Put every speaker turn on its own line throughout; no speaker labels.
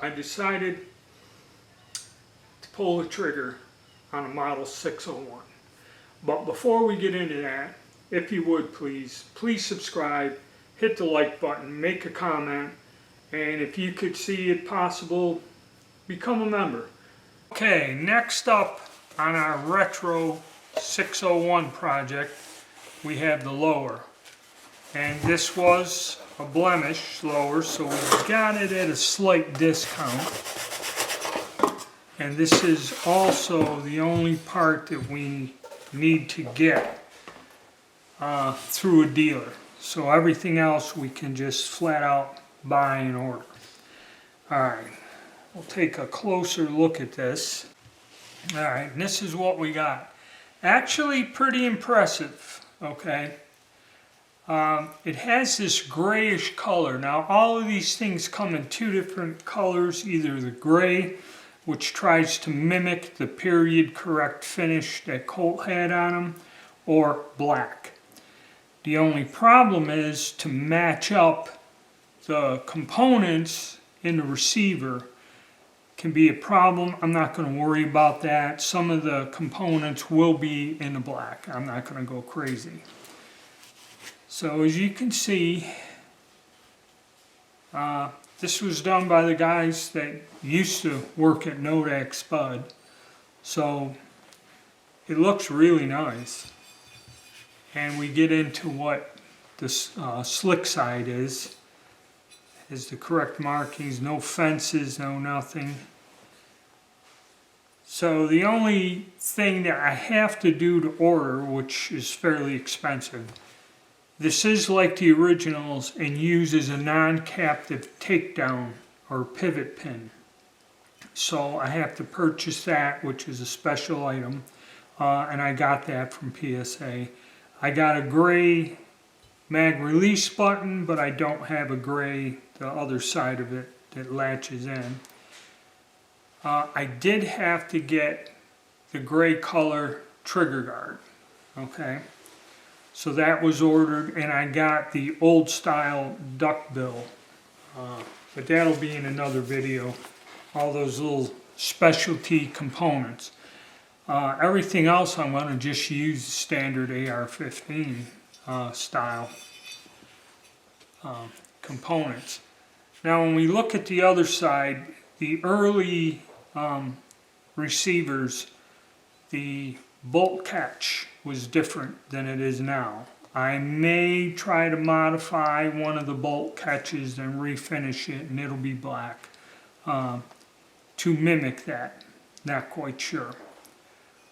I decided to pull the trigger on a model 601. But before we get into that, if you would please subscribe, hit the like button, make a comment, and if you could see it possible, become a member. Okay, next up on our retro 601 project, we have the lower. And this was a blemish lower, so we got it at a slight discount. And this is also the only part that we need to get through a dealer. So everything else we can just flat out buy and order. Alright, we'll take a closer look at this. Alright, and this is what we got. Actually pretty impressive, okay? It has this grayish color. Now all of these things come in two different colors, either the gray, which tries to mimic the period correct finish that Colt had on them, or black. The only problem is to match up the components in the receiver can be a problem. I'm not going to worry about that. Some of the components will be in the black. I'm not going to go crazy. So as you can see, this was done by the guys that used to work at Nodak Spud. So it looks really nice. And we get into what the slick side is the correct markings, no fences, no nothing. So the only thing that I have to do to order, which is fairly expensive, this is like the originals and uses a non-captive takedown or pivot pin. So I have to purchase that, which is a special item, and I got that from PSA. I got a gray mag release button, but I don't have a gray, the other side of it that latches in. I did have to get the gray color trigger guard, okay? So that was ordered, and I got the old style duckbill, but that'll be in another video, all those little specialty components. Everything else I'm going to just use standard AR-15 style components. Now when we look at the other side, the early receivers, the bolt catch was different than it is now. I may try to modify one of the bolt catches and refinish it, and it'll be black to mimic that. Not quite sure.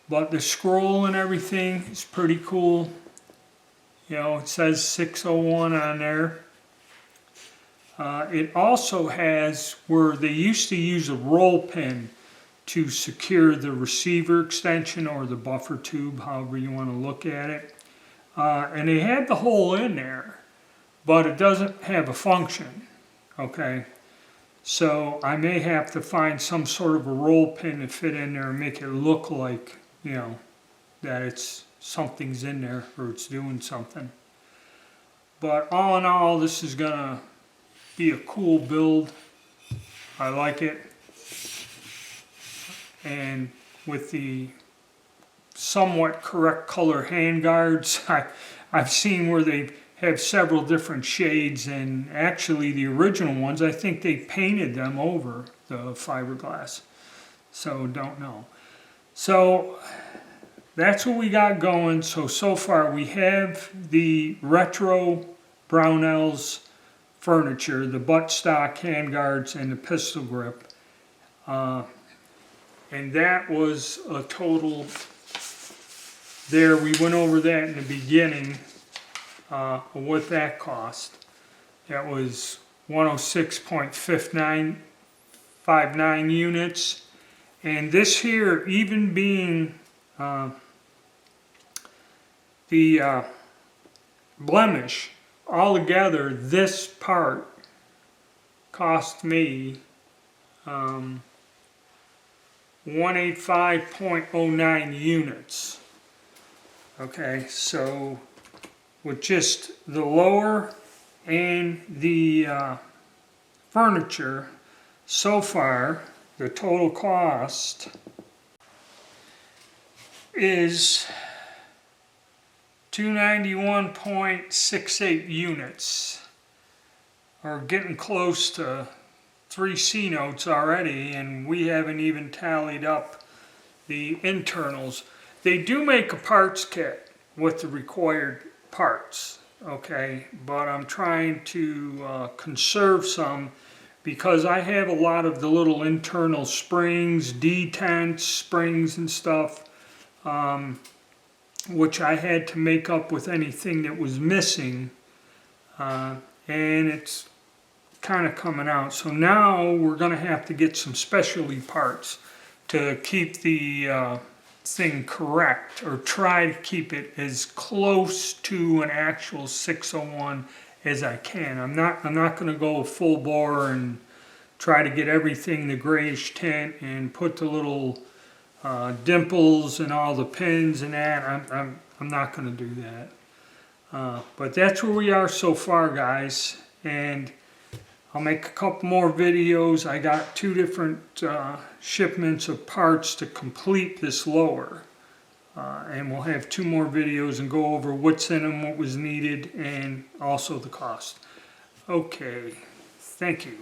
But the scroll and everything is pretty cool. You know, it says 601 on there. It also has where they used to use a roll pin to secure the receiver extension or the buffer tube, however you want to look at it. And they had the hole in there, but it doesn't have a function, okay? So I may have to find some sort of a roll pin to fit in there and make it look like, you know, that it's something's in there or it's doing something. But all in all, this is gonna be a cool build. I like it. And with the somewhat correct color handguards, I've seen where they have several different shades, and actually the original ones, I think they painted them over the fiberglass. So don't know. So that's what we got going. So far we have the retro Brownells furniture, the buttstock handguards and the pistol grip. And that was a total, there we went over that in the beginning, what that cost. That was 106.59 units. And this here, even being the blemish, altogether this part cost me 185.09 units. Okay, so with just the lower and the furniture, so far, the total cost is 291.68 units, or getting close to 3 C notes already, and we haven't even tallied up the internals. They do make a parts kit with the required parts, okay, but I'm trying to conserve some because I have a lot of the little internal springs, detents, springs and stuff, which I had to make up with anything that was missing, and it's kind of coming out. So now we're going to have to get some specialty parts to keep the thing correct, or try to keep it as close to an actual 601 as I can. I'm not going to go full bore and try to get everything the grayish tint and put the little dimples and all the pins and that. I'm not going to do that. But that's where we are so far, guys, and I'll make a couple more videos. I got 2 different shipments of parts to complete this lower. And we'll have 2 more videos and go over what's in them, what was needed, and also the cost. Okay, thank you.